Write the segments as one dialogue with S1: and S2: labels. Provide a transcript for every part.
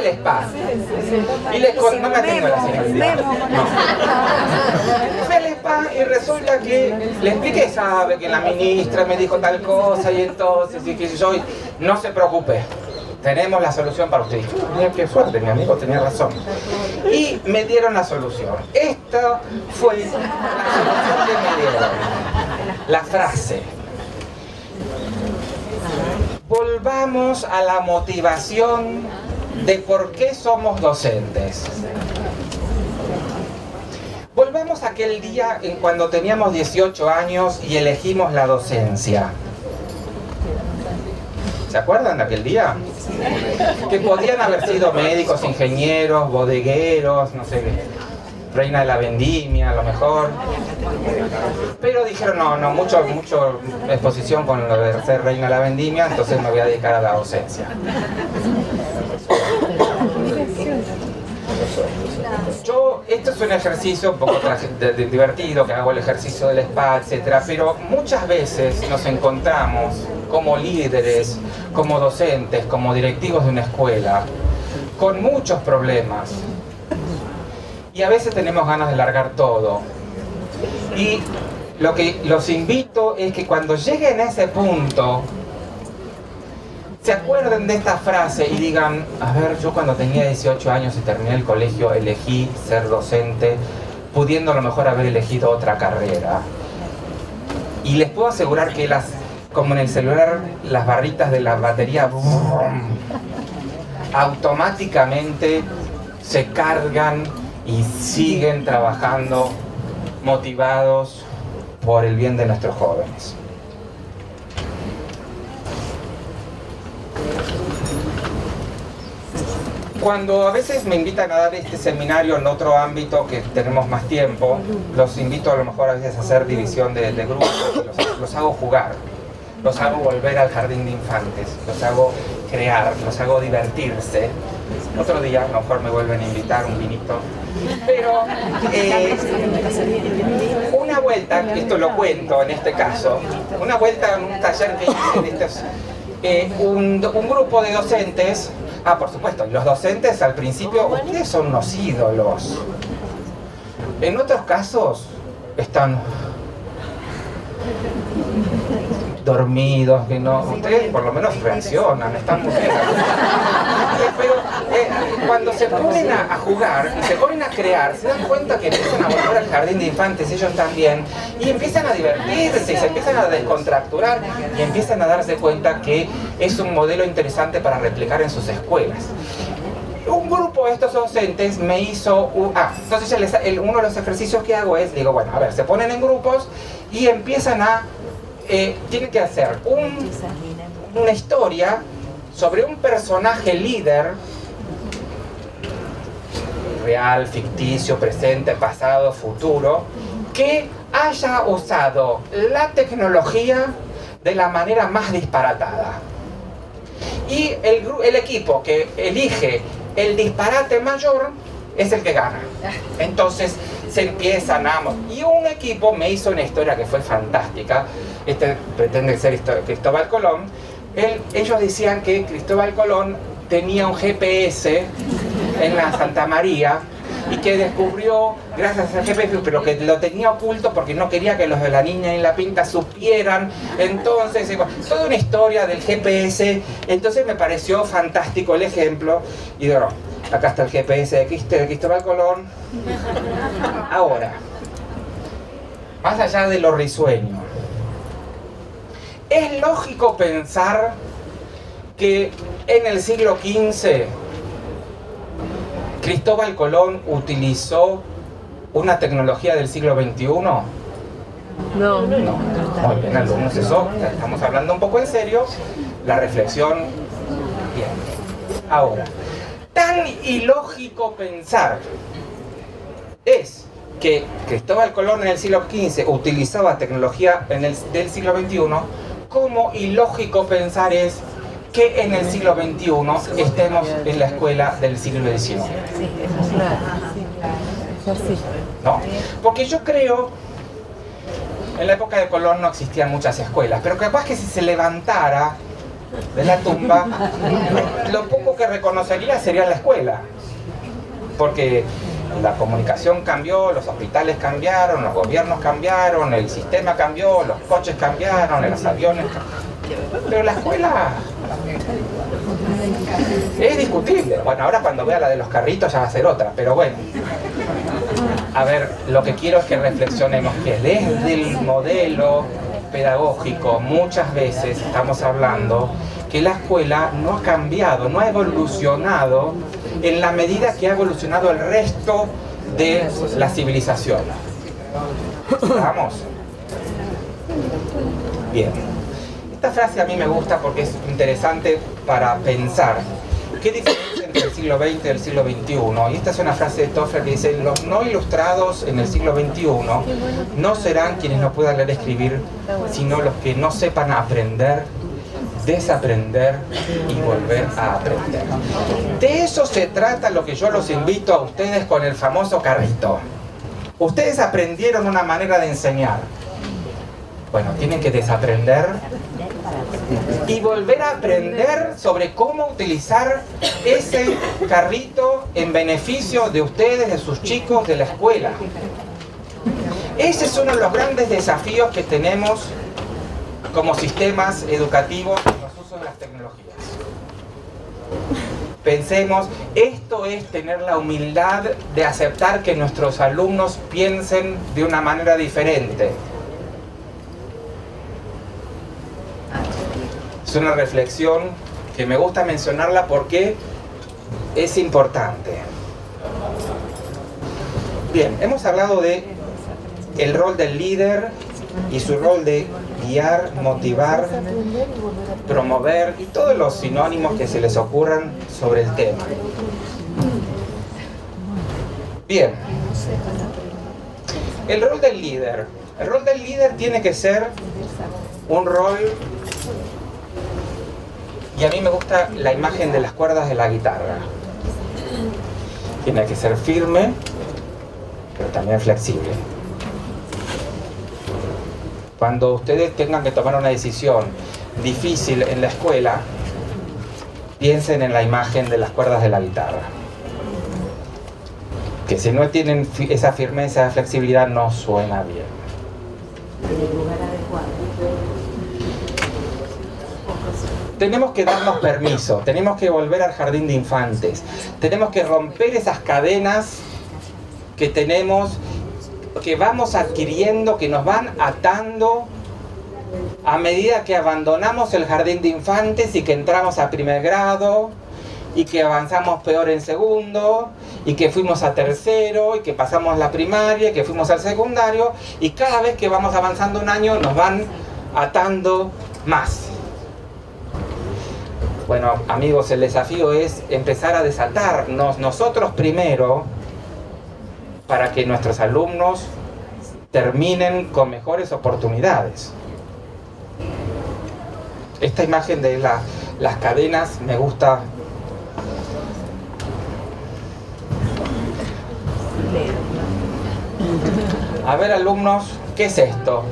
S1: Felespa. Y le no me atengo a la señorita. No. Felespa, y resulta que le expliqué, sabe que la ministra me dijo tal cosa y entonces, y que yo, no se preocupe. Tenemos la solución para usted. Mira qué suerte, mi amigo tenía razón. Y me dieron la solución. Esta fue la solución que me dieron. La frase. Volvamos a la motivación de por qué somos docentes. Volvamos a aquel día en cuando teníamos 18 años y elegimos la docencia. ¿Se acuerdan de aquel día? Que podían haber sido médicos, ingenieros, bodegueros, no sé, reina de la vendimia, a lo mejor. Pero dijeron, no, mucho exposición con lo de ser reina de la vendimia, entonces me voy a dedicar a la docencia. Esto es un ejercicio un poco divertido, que hago el ejercicio del spa, etc. Pero muchas veces nos encontramos como líderes, como docentes, como directivos de una escuela, con muchos problemas. Y a veces tenemos ganas de largar todo. Y lo que los invito es que cuando lleguen a ese punto, se acuerden de esta frase y digan, a ver, yo cuando tenía 18 años y terminé el colegio elegí ser docente, pudiendo a lo mejor haber elegido otra carrera. Y les puedo asegurar que como en el celular, las barritas de la batería automáticamente se cargan y siguen trabajando motivados por el bien de nuestros jóvenes. Cuando a veces me invitan a dar este seminario en otro ámbito que tenemos más tiempo, los invito a lo mejor a veces a hacer división de grupos, los hago jugar, los hago volver al jardín de infantes, los hago crear, los hago divertirse. Otro día a lo mejor me vuelven a invitar un vinito. Pero una vuelta, esto lo cuento en este caso, una vuelta en un taller que hice de estos, un grupo de docentes. Por supuesto, los docentes al principio, ustedes son unos ídolos. En otros casos, están dormidos, que no, ustedes por lo menos reaccionan, están muy bien. Pero cuando se ponen a jugar y se ponen a crear, se dan cuenta que empiezan a volver al jardín de infantes ellos también, y empiezan a divertirse y se empiezan a descontracturar y empiezan a darse cuenta que es un modelo interesante para replicar en sus escuelas. Un grupo de estos docentes me hizo... entonces uno de los ejercicios que hago es, digo, bueno, a ver, se ponen en grupos y empiezan a... tienen que hacer una historia sobre un personaje líder, real, ficticio, presente, pasado, futuro, que haya usado la tecnología de la manera más disparatada. Y el equipo que elige el disparate mayor es el que gana. Entonces se empiezan y un equipo me hizo una historia que fue fantástica. Pretende ser Cristóbal Colón. Ellos decían que Cristóbal Colón tenía un GPS en la Santa María y que descubrió, gracias al GPS, pero que lo tenía oculto porque no quería que los de la Niña y la Pinta supieran. Entonces, toda una historia del GPS. Entonces me pareció fantástico el ejemplo. Y digo, acá está el GPS de Cristóbal Colón. Ahora, más allá de lo risueño, es lógico pensar que en el siglo XV Cristóbal Colón utilizó una tecnología del siglo XXI. No. Muy bien, alumnos, eso estamos hablando un poco en serio. La reflexión, bien. Ahora, tan ilógico pensar es que Cristóbal Colón en el siglo XV utilizaba tecnología del siglo XXI, como ilógico pensar es que en el siglo XXI estemos en la escuela del siglo XIX. No, porque yo creo, en la época de Colón no existían muchas escuelas, pero capaz que si se levantara de la tumba, lo poco que reconocería sería la escuela. Porque la comunicación cambió, los hospitales cambiaron, los gobiernos cambiaron, el sistema cambió, los coches cambiaron, los aviones cambiaron. Pero la escuela es discutible. Bueno, ahora cuando vea la de los carritos ya va a ser otra, pero bueno. A ver, lo que quiero es que reflexionemos que desde el modelo pedagógico muchas veces estamos hablando que la escuela no ha cambiado, no ha evolucionado en la medida que ha evolucionado el resto de la civilización. ¿Estamos? Bien. Esta frase a mí me gusta porque es interesante para pensar qué diferencia entre el siglo XX y el siglo XXI. Y esta es una frase de Toffler que dice: los no ilustrados en el siglo XXI no serán quienes no puedan leer y escribir, sino los que no sepan aprender, desaprender y volver a aprender. De eso se trata lo que yo los invito a ustedes con el famoso carrito. Ustedes aprendieron una manera de enseñar. Bueno, tienen que desaprender y volver a aprender sobre cómo utilizar ese carrito en beneficio de ustedes, de sus chicos, de la escuela. Ese es uno de los grandes desafíos que tenemos como sistemas educativos en los usos de las tecnologías. Pensemos, esto es tener la humildad de aceptar que nuestros alumnos piensen de una manera diferente. Es una reflexión que me gusta mencionarla porque es importante. Bien, hemos hablado de el rol del líder y su rol de guiar, motivar, promover y todos los sinónimos que se les ocurran sobre el tema. Bien, el rol del líder. El rol del líder tiene que ser un rol, y a mí me gusta la imagen de las cuerdas de la guitarra. Tiene que ser firme, pero también flexible. Cuando ustedes tengan que tomar una decisión difícil en la escuela, piensen en la imagen de las cuerdas de la guitarra. Que si no tienen esa firmeza, esa flexibilidad, no suena bien. Tenemos que darnos permiso, tenemos que volver al jardín de infantes, tenemos que romper esas cadenas que tenemos, que vamos adquiriendo, que nos van atando a medida que abandonamos el jardín de infantes y que entramos a primer grado y que avanzamos peor en segundo y que fuimos a tercero y que pasamos la primaria y que fuimos al secundario, y cada vez que vamos avanzando un año nos van atando más. Bueno, amigos, el desafío es empezar a desatarnos nosotros primero para que nuestros alumnos terminen con mejores oportunidades. Esta imagen de las cadenas me gusta. A ver, alumnos, ¿qué es esto?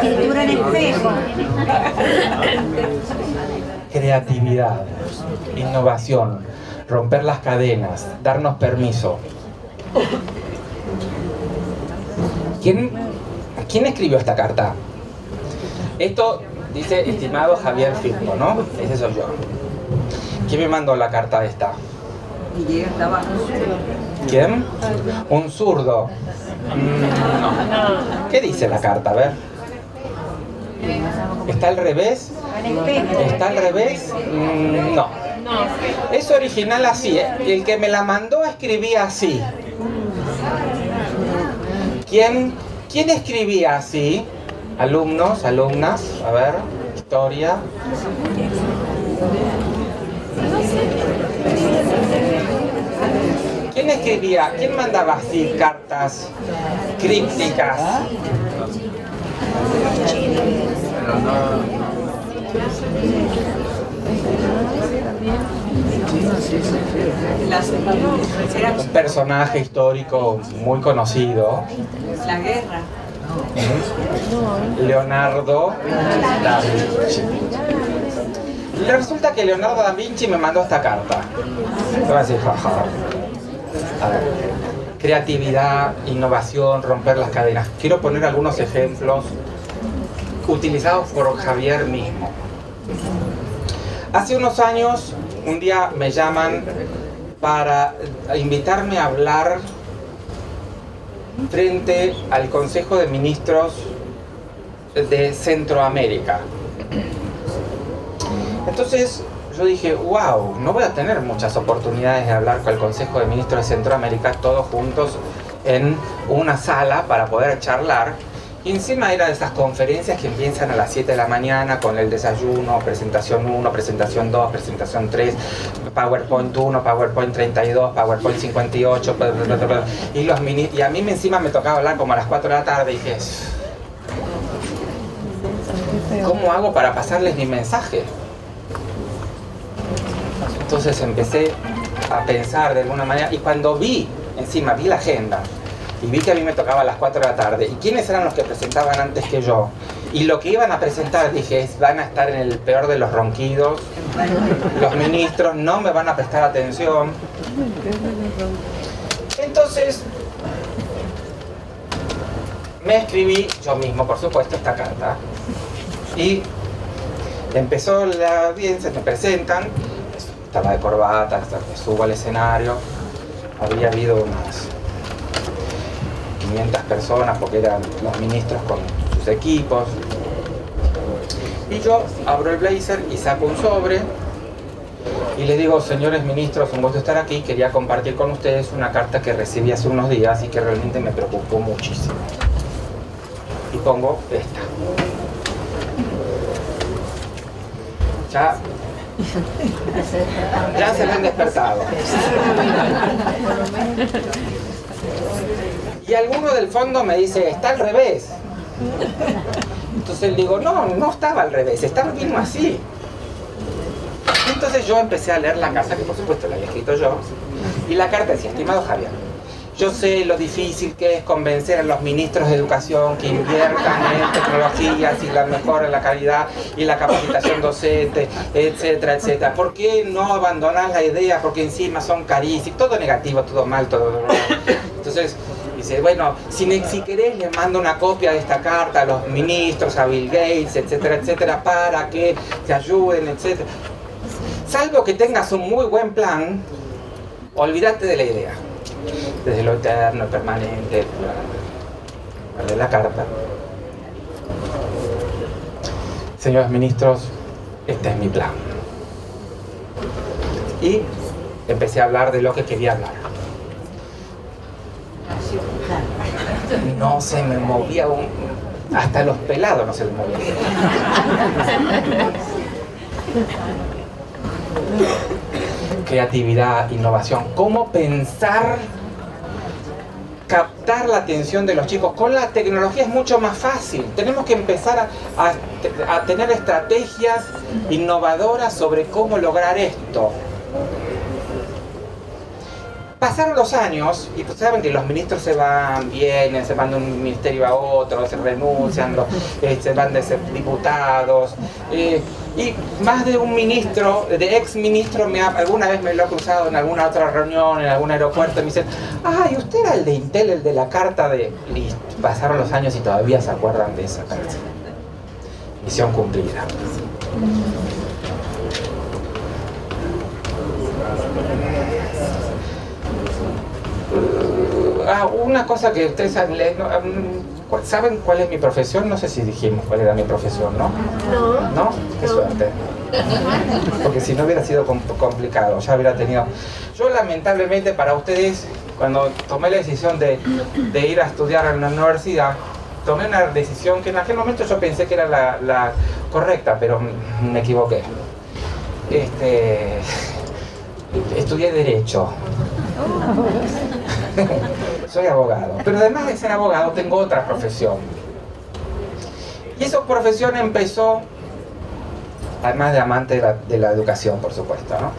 S2: Pintura en espejo.
S1: Creatividad, innovación, romper las cadenas, darnos permiso. ¿Quién escribió esta carta? Esto dice estimado Javier Firpo, ¿no? Ese soy yo. ¿Quién me mandó la carta esta? ¿Quién? Un zurdo. No. ¿Qué dice la carta? A ver. ¿Está al revés? ¿Está al revés? No. Es original así, ¿eh? El que me la mandó escribía así. ¿Quién escribía así? Alumnos, alumnas, a ver, historia. ¿Quién escribía? ¿Quién mandaba así cartas crípticas? Un personaje histórico muy conocido.
S2: La guerra.
S1: Leonardo da Vinci. Y resulta que Leonardo da Vinci me mandó esta carta. Te voy a decir, jaja. A ver. Creatividad, innovación, romper las cadenas. Quiero poner algunos ejemplos utilizados por Javier mismo. Hace unos años, un día me llaman para invitarme a hablar frente al Consejo de Ministros de Centroamérica. Entonces yo dije, wow, no voy a tener muchas oportunidades de hablar con el Consejo de Ministros de Centroamérica todos juntos en una sala para poder charlar. Y encima era de esas conferencias que empiezan a las 7 de la mañana con el desayuno, presentación 1, presentación 2, presentación 3, PowerPoint 1, PowerPoint 32, PowerPoint 58, y a mí encima me tocaba hablar como a las 4 de la tarde y dije, ¿cómo hago para pasarles mi mensaje? Entonces empecé a pensar de alguna manera, y cuando vi la agenda, y vi que a mí me tocaba a las 4 de la tarde, y quiénes eran los que presentaban antes que yo, y lo que iban a presentar, dije, van a estar en el peor de los ronquidos, los ministros no me van a prestar atención. Entonces me escribí yo mismo, por supuesto, esta carta, y empezó la audiencia, me presentan, estaba de corbata, me subo al escenario, había habido unas 500 personas porque eran los ministros con sus equipos, y yo abro el blazer y saco un sobre y les digo, señores ministros, un gusto estar aquí, quería compartir con ustedes una carta que recibí hace unos días y que realmente me preocupó muchísimo, y pongo esta. Ya se me han despertado. Y alguno del fondo me dice, está al revés. Entonces le digo, no estaba al revés, estaba mismo así. Entonces yo empecé a leer la carta, que por supuesto la había escrito yo, y la carta decía, estimado Javier, yo sé lo difícil que es convencer a los ministros de educación que inviertan en tecnologías y la mejora la calidad y la capacitación docente, etcétera, etcétera. ¿Por qué no abandonar la idea? Porque encima son carísimos, todo negativo, todo mal, todo... Entonces dice, bueno, si querés le mando una copia de esta carta a los ministros, a Bill Gates, etcétera, etcétera, para que te ayuden, etcétera. Salvo que tengas un muy buen plan, olvídate de la idea. Desde lo eterno, permanente, de la carta. Señores ministros, este es mi plan. Y empecé a hablar de lo que quería hablar. No se me movía hasta los pelados no se les movía. Creatividad, innovación, cómo pensar, captar la atención de los chicos. Con la tecnología es mucho más fácil. Tenemos que empezar a tener estrategias innovadoras sobre cómo lograr esto. Pasaron los años y pues saben que los ministros se van, vienen, se van de un ministerio a otro, se renuncian, se van de ser diputados. Y más de un ministro, de ex ministro, alguna vez me lo he cruzado en alguna otra reunión, en algún aeropuerto, y me dicen, ay, usted era el de Intel, el de la carta de... Y pasaron los años y todavía se acuerdan de esa carta. Misión cumplida. Una cosa que ustedes ¿saben cuál es mi profesión? No sé si dijimos cuál era mi profesión, ¿no? ¿No? Qué suerte. Porque si no hubiera sido complicado, ya hubiera tenido... Yo lamentablemente para ustedes, cuando tomé la decisión de ir a estudiar en la universidad, tomé una decisión que en aquel momento yo pensé que era la correcta, pero me equivoqué. Estudié Derecho. Soy abogado, pero además de ser abogado tengo otra profesión. Y esa profesión empezó además de amante de la educación, por supuesto, ¿no?